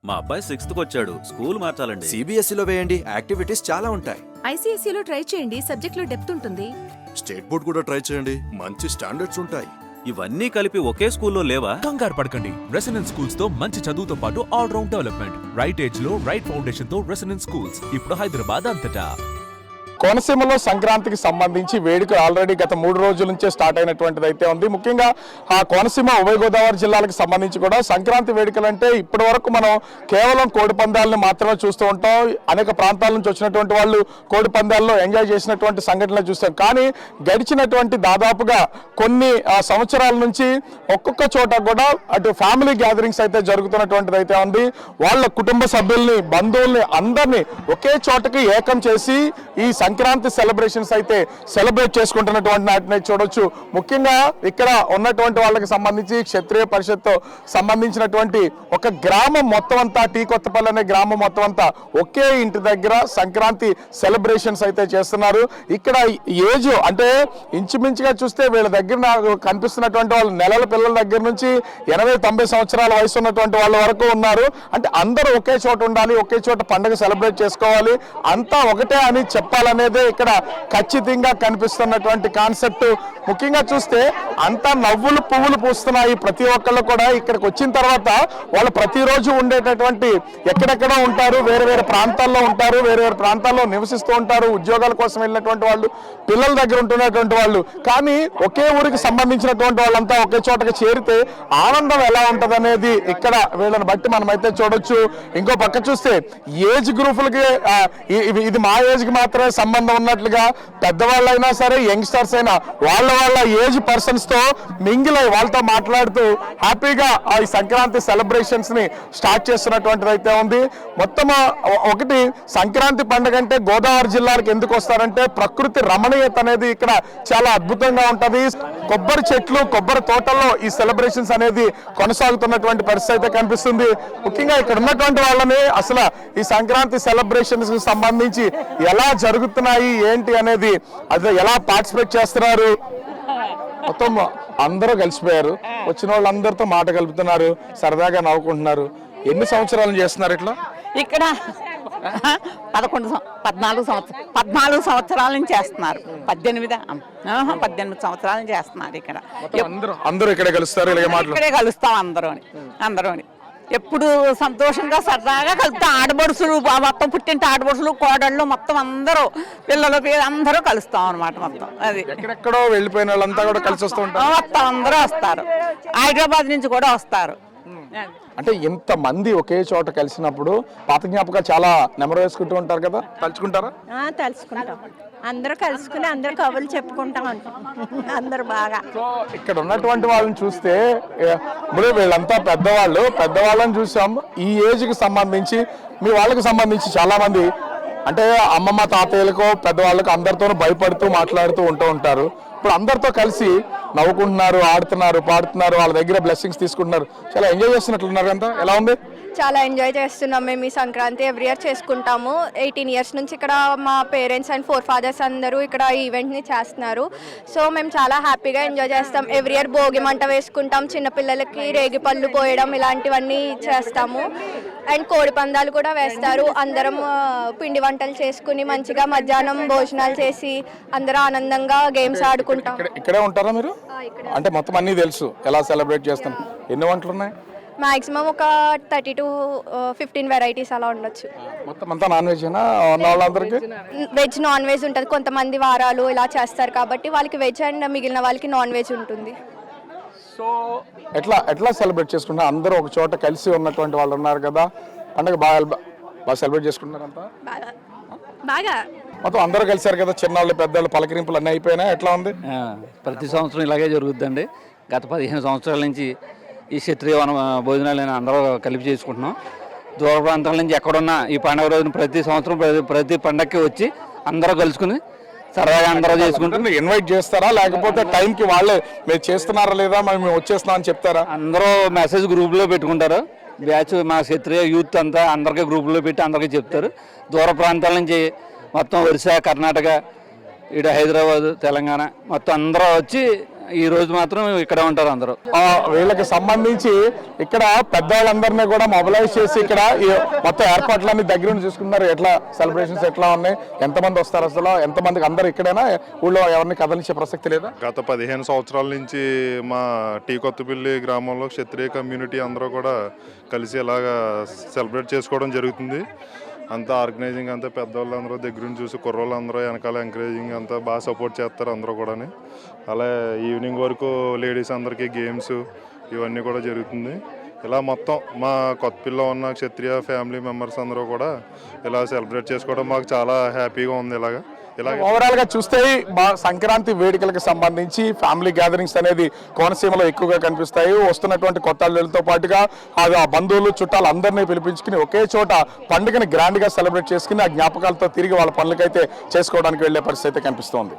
మా అబ్బాయి 6th వచ్చాడు, స్కూల్ మార్చాలండి. సిబిఎస్ఈలో వేయండి, యాక్టివిటీస్ చాలా ఉంటాయి. ఐసీఎస్ఈలో ట్రై చేయండి, సబ్జెక్ట్ లో డెప్త్ ఉంటుంది. స్టేట్ బోర్డ్ కూడా ట్రై చేయండి, మంచి స్టాండర్డ్స్ ఉంటాయి. ఇవన్నీ కలిపి ఒకే స్కూల్లో లేవా? కంగారు పడకండి. రెసిడెన్స్ స్కూల్స్ తో మంచి చదువుతో పాటు all round development, right age లో రైట్ ఫౌండేషన్ తో రెసిడెన్స్ స్కూల్స్ ఇప్పుడు హైదరాబాద్ అంతటా. కోనసీమలో సంక్రాంతికి సంబంధించి వేడుకలు ఆల్రెడీ గత 3 రోజుల నుంచే స్టార్ట్ అయినటువంటిది అయితే ఉంది. ముఖ్యంగా ఆ కోనసీమ ఉభయ గోదావరి జిల్లాలకు సంబంధించి కూడా సంక్రాంతి వేడుకలు అంటే ఇప్పటి వరకు మనం కేవలం కోడి పందాలను మాత్రమే చూస్తూ ఉంటాం. అనేక ప్రాంతాల నుంచి వచ్చినటువంటి వాళ్ళు కోడి పందాల్లో ఎంజాయ్ చేసినటువంటి సంఘటనలు చూస్తాం. కానీ గడిచినటువంటి దాదాపుగా కొన్ని సంవత్సరాల నుంచి ఒక్కొక్క చోట కూడా అటు ఫ్యామిలీ గ్యాదరింగ్స్ అయితే జరుగుతున్నటువంటిది అయితే ఉంది. వాళ్ళ కుటుంబ సభ్యుల్ని, బంధువుల్ని అందరినీ ఒకే చోటకి ఏకం చేసి ఈ సంక్రాంతి సెలబ్రేషన్స్ అయితే సెలబ్రేట్ చేసుకుంటున్నటువంటి నాటిని చూడొచ్చు. ముఖ్యంగా ఇక్కడ ఉన్నటువంటి వాళ్ళకి సంబంధించి క్షత్రియ పరిషత్ సంబంధించినటువంటి ఒక గ్రామం మొత్తం అంతా, టీ కొత్తపల్లి అనే గ్రామం మొత్తం అంతా ఒకే ఇంటి దగ్గర సంక్రాంతి సెలబ్రేషన్స్ అయితే చేస్తున్నారు. ఇక్కడ ఏజ్ అంటే ఇంచుమించుగా చూస్తే వీళ్ళ దగ్గర నాకు కనిపిస్తున్నటువంటి వాళ్ళు నెలల పిల్లల దగ్గర నుంచి 80-90 సంవత్సరాల వయసు ఉన్నటువంటి వాళ్ళ వరకు ఉన్నారు. అంటే అందరూ ఒకే చోట ఉండాలి, ఒకే చోట పండుగ సెలబ్రేట్ చేసుకోవాలి, అంతా ఒకటే అని చెప్పాలనేదే ఇక్కడ ఖచ్చితంగా కనిపిస్తున్నటువంటి కాన్సెప్ట్. ముఖ్యంగా చూస్తే అంతా నవ్వులు పువ్వులు పూస్తున్నాయి ప్రతి ఒక్కళ్ళు కూడా. ఇక్కడికి వచ్చిన తర్వాత వాళ్ళు ప్రతిరోజు ఉండేటటువంటి ఎక్కడెక్కడో ఉంటారు, వేరే వేరే ప్రాంతాల్లో ఉంటారు, వేరే వేరే ప్రాంతాల్లో నివసిస్తూ ఉంటారు, ఉద్యోగాల కోసం వెళ్ళినటువంటి వాళ్ళు, పిల్లల దగ్గర ఉంటున్నటువంటి వాళ్ళు. కానీ ఒకే ఊరికి సంబంధించినటువంటి వాళ్ళంతా ఒకే చోటకి చేరితే ఆనందం ఎలా ఉంటది అనేది ఇక్కడ వీళ్ళని బట్టి మనమైతే చూడొచ్చు. ఇంకో పక్క చూస్తే ఏజ్ గ్రూపులకి ఇది మా ఏజ్ కి మాత్రమే సంబంధం ఉన్నట్లుగా పెద్దవాళ్ళైనా సరే, యంగ్స్టర్స్ అయినా వాళ్ళ ఏజ్ పర్సన్స్ తో మింగిల్ అయి వాళ్ళతో మాట్లాడుతూ హ్యాపీగా ఈ సంక్రాంతి సెలబ్రేషన్స్ ని స్టార్ట్ చేస్తున్నటువంటిది అయితే ఉంది. మొత్తం ఒకటి సంక్రాంతి పండుగ అంటే గోదావరి జిల్లాలకు ఎందుకు వస్తారంటే ప్రకృతి రమణీయత అనేది ఇక్కడ చాలా అద్భుతంగా ఉంటది. కొబ్బరి చెట్లు, కొబ్బరి తోటల్లో ఈ సెలబ్రేషన్స్ అనేది కొనసాగుతున్నటువంటి పరిస్థితి అయితే కనిపిస్తుంది. ముఖ్యంగా ఇక్కడ ఉన్నటువంటి వాళ్ళని అసలు ఈ సంక్రాంతి సెలబ్రేషన్స్ కి సంబంధించి ఎలా జరుగుతున్నాయి ఏంటి అనేది, అది ఎలా పార్టిసిపేట్ చేస్తున్నారు, మొత్తం అందరూ కలిసిపోయారు. వచ్చిన వాళ్ళందరితో మాట కలుపుతున్నారు, సరదాగా నవ్వుకుంటున్నారు. ఎన్ని సంవత్సరాలు చేస్తున్నారు ఇట్లా? ఇక్కడ 14 సంవత్సరాల నుంచి చేస్తున్నారు. 18 సంవత్సరాల నుంచి చేస్తున్నారు ఇక్కడ. అందరూ ఇక్కడే కలుస్తారు, ఇక్కడే కలుస్తాం అందరూ ఎప్పుడు సంతోషంగా సరదాగా కలుపుతాం. ఆడబడుసులు మొత్తం, పుట్టింటి ఆడబడుసులు, కోడళ్ళు మొత్తం అందరూ, పిల్లలు అందరూ కలుస్తాం అనమాట. మొత్తం అది ఎక్కడెక్కడో వెళ్ళిపోయిన వాళ్ళంతా కూడా కలిసి వస్తూ ఉంటారు. మొత్తం అందరూ వస్తారు, హైదరాబాద్ నుంచి కూడా వస్తారు. అంటే ఇంత మంది ఒకే చోట కలిసినప్పుడు పాత జ్ఞాపకాలు చాలా నెమరు వేసుకుంటూ ఉంటారు కదా, తలుచుకుంటారా? తలుచుకుంటాం, అందరూ కలుసుకుని అందరూ కబుర్లు చెప్పుకుంటాం అందరూ బాగా. సో ఇక్కడ ఉన్నటువంటి వాళ్ళని చూస్తే ఇప్పుడు వీళ్ళంతా పెద్దవాళ్ళని చూసాం. ఈ ఏజ్కి సంబంధించి మీ వాళ్ళకి సంబంధించి చాలా మంది అంటే అమ్మమ్మ తాతయ్యలకు, పెద్దవాళ్ళకు అందరితోనూ భయపడుతూ మాట్లాడుతూ ఉంటూ ఉంటారు. ఇప్పుడు అందరితో కలిసి నవ్వుకుంటున్నారు, ఆడుతున్నారు, పాడుతున్నారు, వాళ్ళ దగ్గర బ్లెస్సింగ్స్ తీసుకుంటున్నారు. చాలా ఎంజాయ్ చేస్తున్నట్లున్నారు. అంతా ఎలా ఉంది? చాలా ఎంజాయ్ చేస్తున్నాం మేము. ఈ సంక్రాంతి ఎవ్రీ ఇయర్ చేసుకుంటాము. 18 ఇయర్స్ నుంచి ఇక్కడ మా పేరెంట్స్ అండ్ ఫోర్ ఫాదర్స్ అందరూ ఇక్కడ ఈ ఈవెంట్ని చేస్తున్నారు. సో మేము చాలా హ్యాపీగా ఎంజాయ్ చేస్తాం. ఎవ్రీ ఇయర్ భోగి మంట వేసుకుంటాం, చిన్నపిల్లలకి రేగి పళ్ళు పోయడం ఇలాంటివన్నీ చేస్తాము. అండ్ కోడి పందాలు కూడా వేస్తారు. అందరం పిండి వంటలు చేసుకుని మంచిగా మధ్యాహ్నం భోజనాలు చేసి అందరూ ఆనందంగా గేమ్స్ ఆడుకుంటాం. ఇక్కడే ఉంటారా మీరు? అంటే మొత్తం అన్నీ తెలుసు ఎలా సెలబ్రేట్ చేస్తాను. ఎన్ని వంటలు ఉన్నాయి? మాక్సిమం ఒక 30 to 15 వెరైటీస్ అలా ఉండొచ్చు. మొత్తం అంతా నాన్ వెజ్నా వాళ్ళందరికీ? వెజ్, నాన్ వెజ్ ఉంటుంది. కొంతమంది వారాలు ఇలా చేస్తారు కాబట్టి వాళ్ళకి వెజ్ అండ్ మిగిలిన వాళ్ళకి నాన్ వెజ్ ఉంటుంది. సో ఎట్లా సెలబ్రేట్ చేసుకుంటారు? అందరూ ఒక చోట కలిసి ఉన్నటువంటి వాళ్ళు ఉన్నారు కదా, పండుగ బాగా సెలబ్రేట్ చేసుకుంటున్నారంతా బాగా. మొత్తం అందరూ కలిసారు కదా, చిన్నవాళ్ళు పెద్దవాళ్ళు పలకరింపులు అన్నీ అయిపోయినాయి. ఎట్లా ఉంది? ప్రతి సంవత్సరం ఇలాగే జరుగుతుందండి. గత 15 సంవత్సరాల నుంచి ఈ క్షత్రియ భోజనాలు అందరూ కలిపి చేసుకుంటున్నాం. దూర ప్రాంతాల నుంచి ఎక్కడున్నా ఈ పండుగ రోజున ప్రతి సంవత్సరం ప్రతి పండగకి వచ్చి అందరూ కలుసుకుని సరదాగా అందరూ చేసుకుంటారు. ఇన్వైట్ చేస్తారా లేకపోతే టైంకి వాళ్ళే మీరు చేస్తున్నారా లేదా మేము వచ్చేస్తున్నాం అని చెప్తారా? అందరూ మెసేజ్ గ్రూప్లో పెట్టుకుంటారు. బ్యాచ్ మా క్షత్రియ యూత్ అంతా అందరికీ గ్రూప్లో పెట్టి అందరికీ చెప్తారు. దూర ప్రాంతాల నుంచి మొత్తం ఒరిస్సా, కర్ణాటక, ఇటు హైదరాబాద్, తెలంగాణ మొత్తం అందరూ వచ్చి ఈ రోజు మాత్రం ఇక్కడ ఉంటారు అందరూ. వీళ్ళకి సంబంధించి ఇక్కడ పెద్దవాళ్ళందరినీ కూడా మొబిలైజ్ చేసి ఇక్కడ ఈ మొత్తం ఏర్పాట్లన్నీ దగ్గర నుండి చూసుకున్నారు. ఎట్లా సెలబ్రేషన్స్ ఎట్లా ఉన్నాయి, ఎంతమంది వస్తారు, అసలు ఎంతమందికి అందరు ఇక్కడైనా ఊళ్ళో ఎవరిని కదలించే ప్రసక్తి లేదా? గత 15 సంవత్సరాల నుంచి మా టీ కొత్తపల్లి గ్రామంలో క్షత్రియ కమ్యూనిటీ అందరూ కూడా కలిసి ఇలాగా సెలబ్రేట్ చేసుకోవడం జరుగుతుంది. అంతా ఆర్గనైజింగ్ అంతా పెద్దవాళ్ళందరూ దగ్గర నుంచి చూసి కుర్రోళ్ళందరూ వెనకాల ఎంకరేజింగ్ అంతా బాగా సపోర్ట్ చేస్తారు అందరూ కూడా. అలా ఈవినింగ్ వరకు లేడీస్ అందరికీ గేమ్స్ ఇవన్నీ కూడా జరుగుతుంది. ఇలా మొత్తం మా కొత్తపల్లిలో ఉన్న క్షత్రియ ఫ్యామిలీ మెంబర్స్ అందరూ కూడా ఇలా సెలబ్రేట్ చేసుకోవడం మాకు చాలా హ్యాపీగా ఉంది. ఇలాగా ఓవరాల్ గా చూస్తే సంక్రాంతి వేడుకలకు సంబంధించి ఫ్యామిలీ గ్యాదరింగ్స్ అనేది కోనసీమలో ఎక్కువగా కనిపిస్తాయి. వస్తున్నటువంటి కొత్త అల్లులతో పాటుగా ఆ బంధువులు చుట్టాలు అందరినీ పిలిపించుకుని ఒకే చోట పండుగని గ్రాండ్ గా సెలబ్రేట్ చేసుకుని ఆ జ్ఞాపకాలతో తిరిగి వాళ్ళ పనులకైతే చేసుకోవడానికి వెళ్లే పరిస్థితి కనిపిస్తోంది.